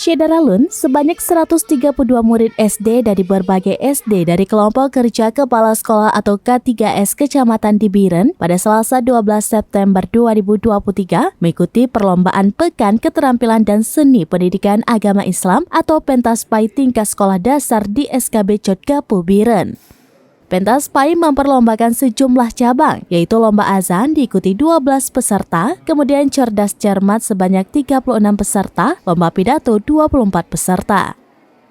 Syedaralun, sebanyak 132 murid SD dari berbagai SD dari kelompok kerja kepala sekolah atau K3S Kecamatan di Biren pada Selasa 12 September 2023 mengikuti perlombaan Pekan Keterampilan dan Seni Pendidikan Agama Islam atau Pentaspai tingkat sekolah dasar di SKB Cotkapu Biren. Pentaspai memperlombakan sejumlah cabang, yaitu lomba azan diikuti 12 peserta, kemudian cerdas cermat sebanyak 36 peserta, lomba pidato 24 peserta.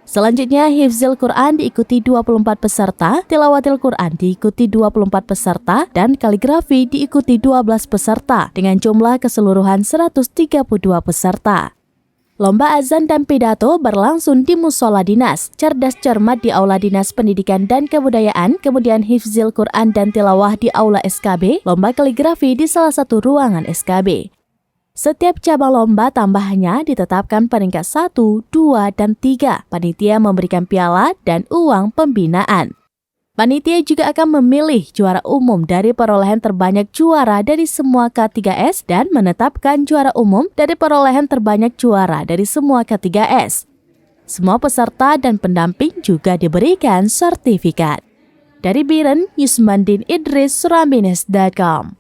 Selanjutnya Hifzil Quran diikuti 24 peserta, Tilawatil Quran diikuti 24 peserta, dan kaligrafi diikuti 12 peserta dengan jumlah keseluruhan 132 peserta. Lomba azan dan pidato berlangsung di Musola Dinas, cerdas cermat di Aula Dinas Pendidikan dan Kebudayaan, kemudian Hifzil Quran dan Tilawah di Aula SKB, lomba kaligrafi di salah satu ruangan SKB. Setiap cabang lomba tambahnya ditetapkan peringkat 1, 2, dan 3. Panitia memberikan piala dan uang pembinaan. Panitia juga akan memilih juara umum dari perolehan terbanyak juara dari semua K3S dan menetapkan juara umum dari perolehan terbanyak juara dari semua K3S. Semua peserta dan pendamping juga diberikan sertifikat. Dari Biren, Yusmandin Idris, Surabines.com.